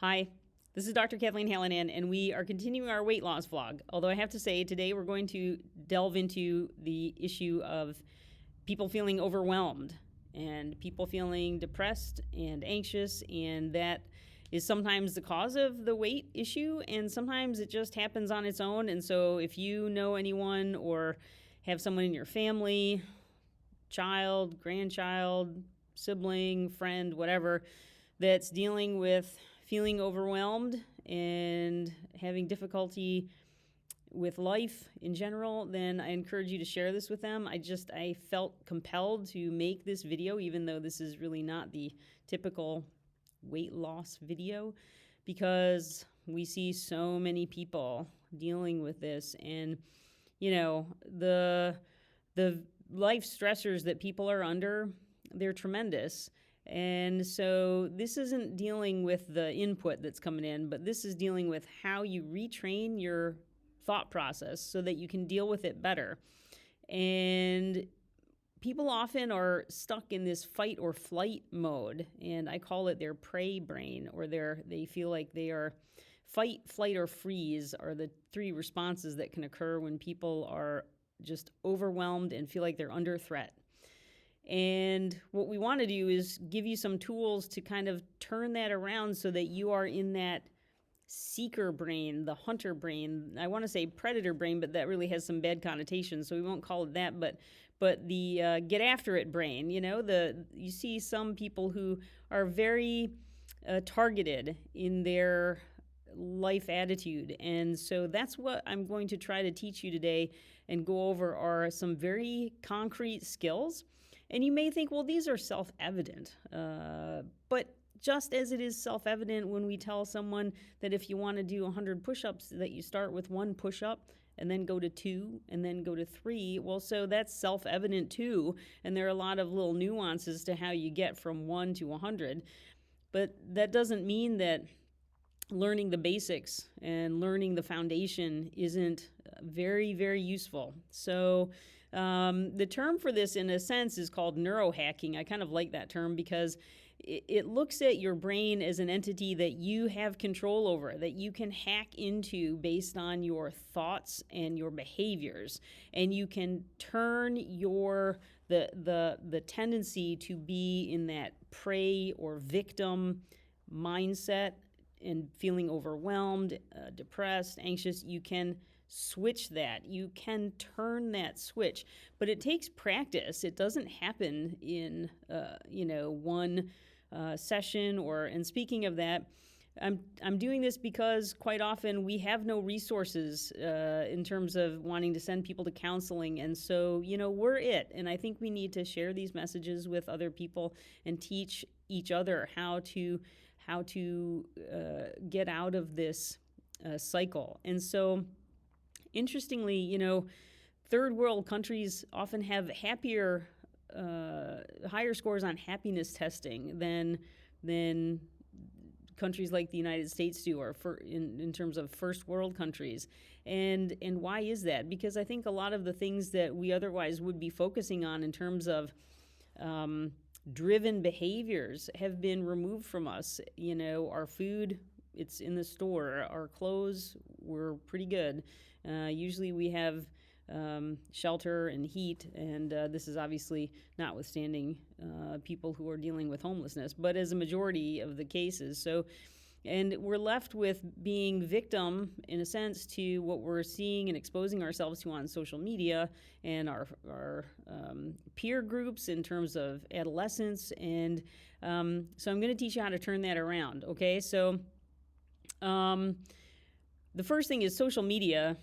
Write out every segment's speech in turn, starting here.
Hi, this is Dr. Kathleen Hallinan, and we are continuing our weight loss vlog. Although I have to say, today we're going to delve into the issue of people feeling overwhelmed and people feeling depressed and anxious, and that is sometimes the cause of the weight issue, and sometimes it just happens on its own. And so if you know anyone or have someone in your family, child, grandchild, sibling, friend, whatever, that's dealing with feeling overwhelmed and having difficulty with life in general, then I encourage you to share this with them. I felt compelled to make this video, even though this is really not the typical weight loss video, because we see so many people dealing with this, and the life stressors that people are under, they're tremendous. And so this isn't dealing with the input that's coming in, but this is dealing with how you retrain your thought process so that you can deal with it better. And people often are stuck in this fight or flight mode, and I call it their prey brain, or they feel like they are fight, flight, or freeze are the three responses that can occur when people are just overwhelmed and feel like they're under threat. And what we want to do is give you some tools to kind of turn that around so that you are in that seeker brain, the hunter brain. I want to say predator brain, but that really has some bad connotations, so we won't call it that. But the get after it brain. You see some people who are very targeted in their life attitude, and so that's what I'm going to try to teach you today and go over are some very concrete skills. And you may think, well, these are self-evident, but just as it is self-evident when we tell someone that if you want to do 100 push-ups, that you start with 1 push-up and then go to 2 and then go to 3. Well, so that's self-evident too. And there are a lot of little nuances to how you get from 1 to 100. But that doesn't mean that learning the basics and learning the foundation isn't very, very useful. So the term for this, in a sense, is called neurohacking. I kind of like that term because it looks at your brain as an entity that you have control over, that you can hack into based on your thoughts and your behaviors, and you can turn the tendency to be in that prey or victim mindset and feeling overwhelmed, depressed, anxious. You can switch that. You can turn that switch, but it takes practice. It doesn't happen in one session. And speaking of that, I'm doing this because quite often we have no resources in terms of wanting to send people to counseling, and so we're it. And I think we need to share these messages with other people and teach each other how to get out of this cycle. And so, interestingly, third world countries often have higher scores on happiness testing than countries like the United States do, or in terms of first world countries. And why is that? Because I think a lot of the things that we otherwise would be focusing on in terms of driven behaviors have been removed from us. Our food, it's in the store. Our clothes, we're pretty good. Usually we have shelter and heat, and this is obviously notwithstanding people who are dealing with homelessness, but as a majority of the cases. And we're left with being victim, in a sense, to what we're seeing and exposing ourselves to on social media and our peer groups in terms of adolescence. And so I'm going to teach you how to turn that around, okay? So the first thing is social media.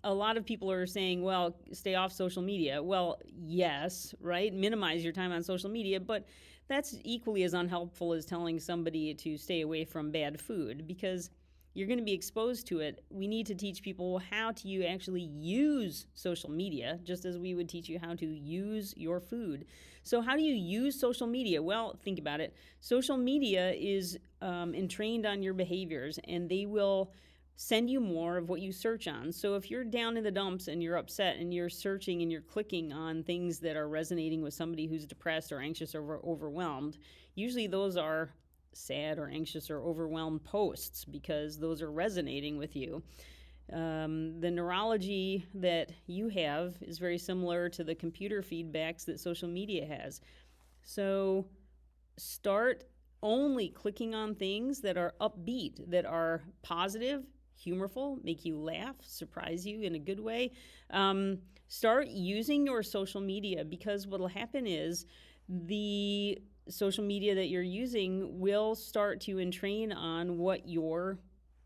A lot of people are saying, well, stay off social media. Well, yes, right? Minimize your time on social media, but that's equally as unhelpful as telling somebody to stay away from bad food, because you're going to be exposed to it. We need to teach people how to actually use social media, just as we would teach you how to use your food. So how do you use social media? Well, think about it. Social media is entrained on your behaviors, and they will send you more of what you search on. So if you're down in the dumps and you're upset and you're searching and you're clicking on things that are resonating with somebody who's depressed or anxious or overwhelmed, usually those are sad or anxious or overwhelmed posts because those are resonating with you. The neurology that you have is very similar to the computer feedbacks that social media has. So start only clicking on things that are upbeat, that are positive, humorful, make you laugh, surprise you in a good way. Start using your social media, because what will happen is the social media that you're using will start to entrain on what you're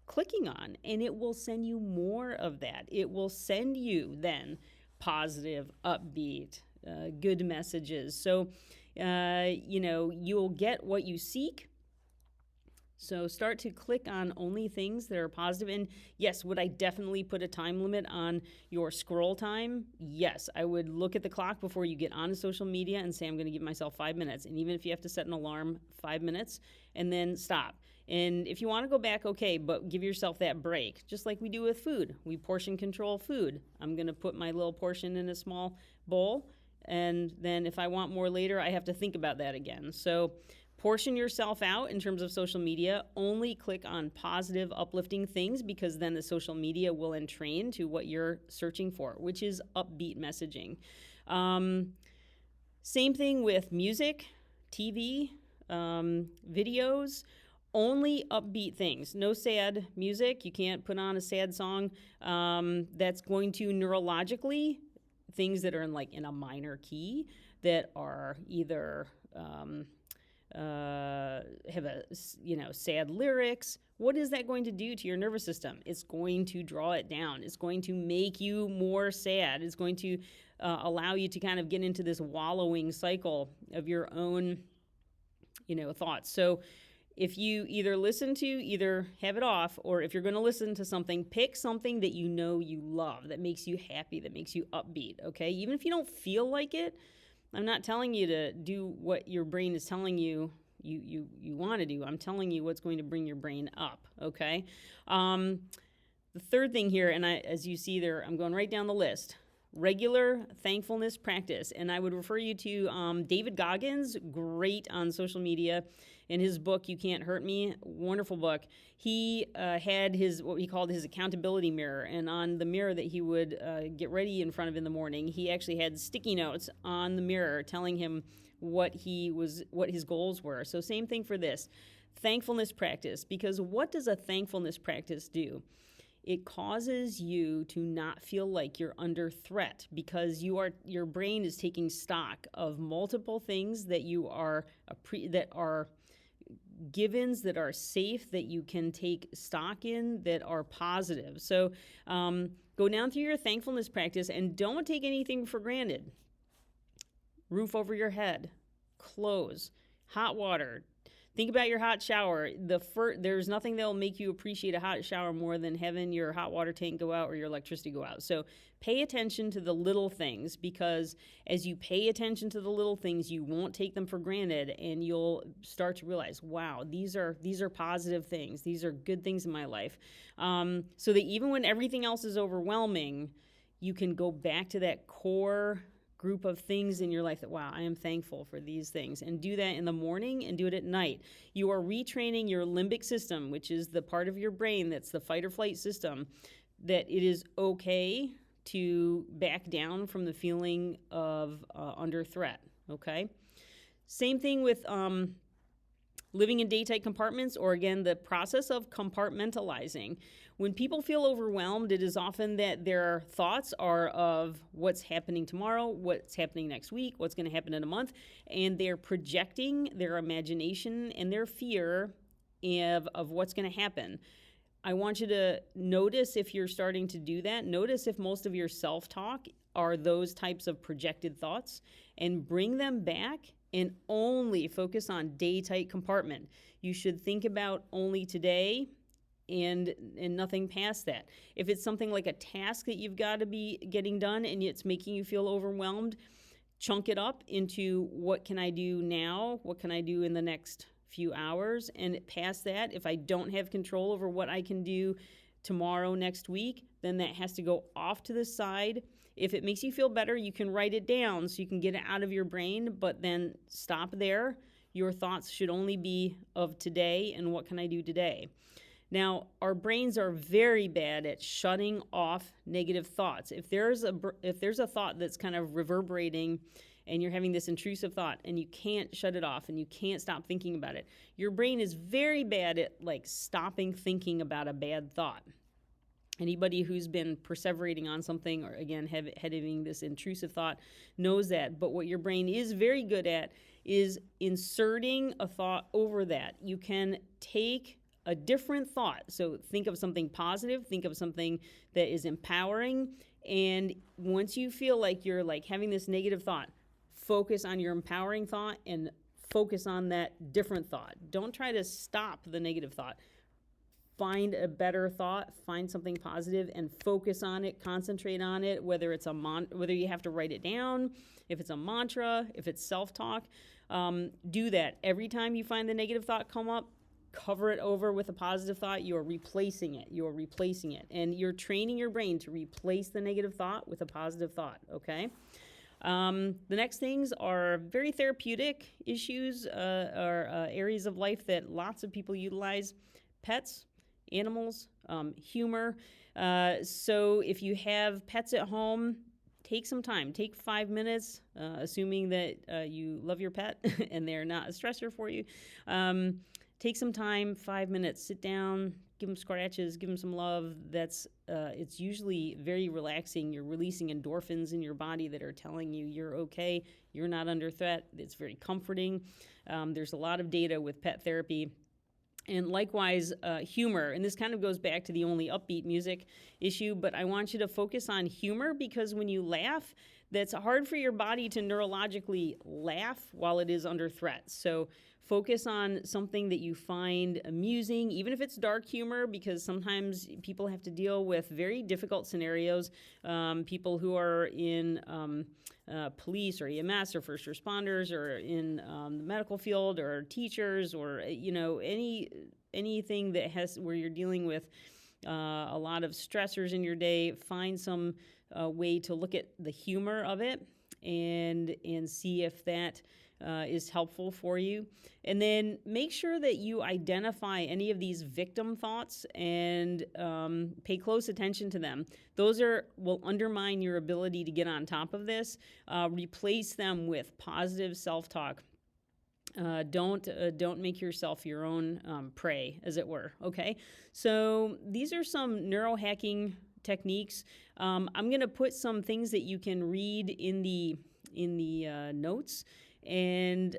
clicking on, and it will send you more of that. It will send you then positive, upbeat, good messages. So, you'll get what you seek. So start to click on only things that are positive. And yes, would I definitely put a time limit on your scroll time? Yes, I would look at the clock before you get on social media and say, I'm going to give myself 5 minutes. And even if you have to set an alarm, 5 minutes, and then stop. And if you want to go back, okay, but give yourself that break, just like we do with food. We portion control food. I'm going to put my little portion in a small bowl, and then if I want more later, I have to think about that again. So portion yourself out in terms of social media. Only click on positive, uplifting things, because then the social media will entrain to what you're searching for, which is upbeat messaging. Same thing with music, TV, videos. Only upbeat things. No sad music. You can't put on a sad song. That's going to neurologically, things that are in a minor key, that are either have sad lyrics. What is that going to do to your nervous system? It's going to draw it down. It's going to make you more sad. It's going to allow you to kind of get into this wallowing cycle of your own, thoughts. So if you either have it off, or if you're going to listen to something, pick something that you love, that makes you happy, that makes you upbeat, okay? Even if you don't feel like it, I'm not telling you to do what your brain is telling you you want to do. I'm telling you what's going to bring your brain up, okay? The third thing here, and as you see there, I'm going right down the list. Regular thankfulness practice. And I would refer you to David Goggins, great on social media. In his book, You Can't Hurt Me, wonderful book. He had what he called his accountability mirror. And on the mirror that he would get ready in front of in the morning, he actually had sticky notes on the mirror telling him what his goals were. So same thing for this. Thankfulness practice. Because what does a thankfulness practice do? It causes you to not feel like you're under threat, because your brain is taking stock of multiple things that that are givens, that are safe, that you can take stock in, that are positive. So go down through your thankfulness practice and don't take anything for granted. Roof over your head, clothes, hot water. Think about your hot shower. There's nothing that will make you appreciate a hot shower more than having your hot water tank go out or your electricity go out. So pay attention to the little things, because as you pay attention to the little things, you won't take them for granted, and you'll start to realize, wow, these are positive things. These are good things in my life. So that even when everything else is overwhelming, you can go back to that core group of things in your life that, wow, I am thankful for these things, and do that in the morning and do it at night. You are retraining your limbic system, which is the part of your brain that's the fight or flight system, that it is okay to back down from the feeling of under threat, okay? Same thing with living in day-tight compartments, or again, the process of compartmentalizing. When people feel overwhelmed, it is often that their thoughts are of what's happening tomorrow, what's happening next week, what's going to happen in a month, and they're projecting their imagination and their fear of what's going to happen. I want you to notice if you're starting to do that. Notice if most of your self-talk are those types of projected thoughts, and bring them back and only focus on day-tight compartment. You should think about only today and nothing past that. If it's something like a task that you've got to be getting done and it's making you feel overwhelmed, chunk it up into what can I do now? What can I do in the next few hours? And past that, if I don't have control over what I can do tomorrow, next week, then that has to go off to the side. If it makes you feel better, you can write it down so you can get it out of your brain, but then stop there. Your thoughts should only be of today and what can I do today. Now, our brains are very bad at shutting off negative thoughts. If there's a thought that's kind of reverberating and you're having this intrusive thought and you can't shut it off and you can't stop thinking about it, your brain is very bad at like stopping thinking about a bad thought. Anybody who's been perseverating on something or, again, having this intrusive thought knows that. But what your brain is very good at is inserting a thought over that. You can take a different thought. So think of something positive, think of something that is empowering. And once you feel like you're like having this negative thought, focus on your empowering thought and focus on that different thought. Don't try to stop the negative thought. Find a better thought, find something positive, and focus on it, concentrate on it, whether it's whether you have to write it down, if it's a mantra, if it's self-talk, do that. Every time you find the negative thought come up, cover it over with a positive thought. You're replacing it. And you're training your brain to replace the negative thought with a positive thought, okay? The next things are very therapeutic issues or areas of life that lots of people utilize. Pets, animals, humor. So if you have pets at home, take some time. Take 5 minutes, assuming that you love your pet and they're not a stressor for you. Take some time, 5 minutes, sit down, give them scratches, give them some love. It's usually very relaxing. You're releasing endorphins in your body that are telling you you're okay, you're not under threat. It's very comforting. There's a lot of data with pet therapy. And likewise, humor. And this kind of goes back to the only upbeat music issue, but I want you to focus on humor because when you laugh, that's hard for your body to neurologically laugh while it is under threat. So focus on something that you find amusing, even if it's dark humor, because sometimes people have to deal with very difficult scenarios. People who are in police or EMS or first responders or in the medical field or teachers or, anything that where you're dealing with a lot of stressors in your day, find some way to look at the humor of it and see if that is helpful for you. And then make sure that you identify any of these victim thoughts and pay close attention to them. Those will undermine your ability to get on top of this. Replace them with positive self-talk. Don't make yourself your own prey, as it were. Okay, so these are some neurohacking techniques. I'm going to put some things that you can read in the notes. And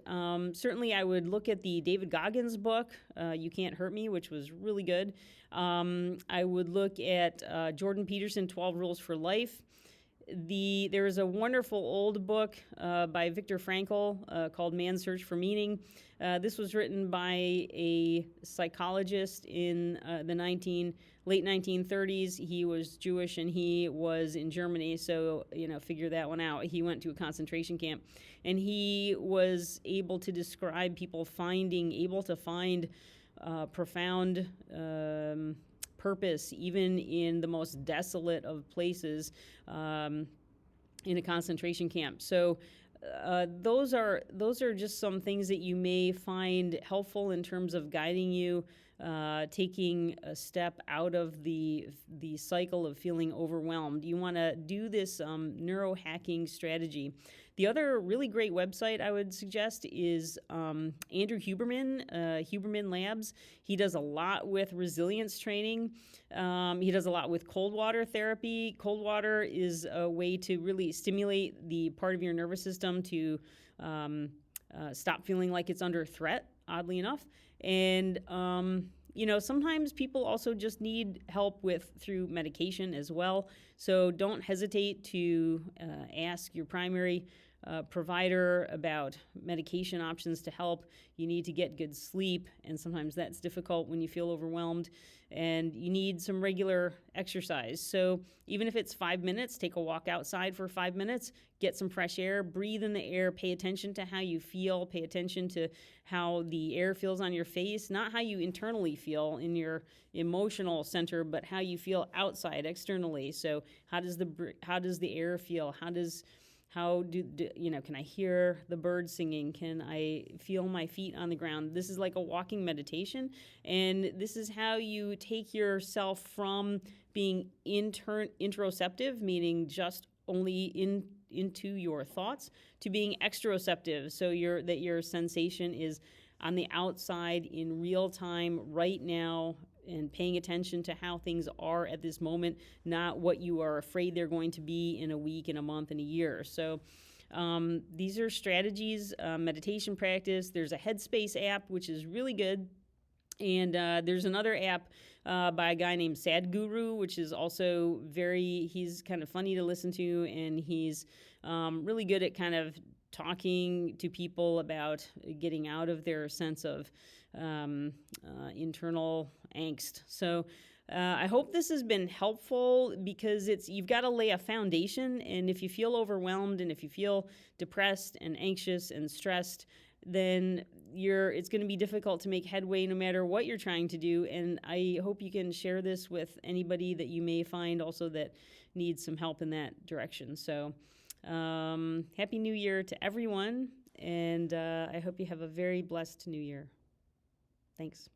certainly I would look at the David Goggins book, You Can't Hurt Me, which was really good. I would look at Jordan Peterson, 12 Rules for Life. There is a wonderful old book by Viktor Frankl called Man's Search for Meaning. This was written by a psychologist in the late 1930s. He was Jewish and he was in Germany, so figure that one out. He went to a concentration camp, and he was able to describe people able to find profound purpose, even in the most desolate of places, in a concentration camp. So those are just some things that you may find helpful in terms of guiding you, taking a step out of the cycle of feeling overwhelmed. You want to do this neurohacking strategy. The other really great website I would suggest is Andrew Huberman, Huberman Labs. He does a lot with resilience training. He does a lot with cold water therapy. Cold water is a way to really stimulate the part of your nervous system to stop feeling like it's under threat, oddly enough. And sometimes people also just need help through medication as well. So don't hesitate to ask your primary provider about medication options to help. You need to get good sleep, and sometimes that's difficult when you feel overwhelmed, and you need some regular exercise. So even if it's 5 minutes, take a walk outside for 5 minutes, get some fresh air, breathe in the air, pay attention to how you feel, pay attention to how the air feels on your face, not how you internally feel in your emotional center, but how you feel outside, externally. So how does the air feel? How does Can I hear the birds singing? Can I feel my feet on the ground? This is like a walking meditation. And this is how you take yourself from being interoceptive, meaning just only into your thoughts, to being exteroceptive. So that your sensation is on the outside in real time right now, and paying attention to how things are at this moment, not what you are afraid they're going to be in a week, in a month, in a year. So these are strategies, meditation practice. There's a Headspace app, which is really good. And there's another app by a guy named Sadhguru, which is also he's kind of funny to listen to, and he's really good at kind of talking to people about getting out of their sense of internal angst. So I hope this has been helpful, because you've got to lay a foundation. And if you feel overwhelmed, and if you feel depressed and anxious and stressed, then it's going to be difficult to make headway no matter what you're trying to do. And I hope you can share this with anybody that you may find also that needs some help in that direction. So Happy New Year to everyone, and I hope you have a very blessed New Year. Thanks.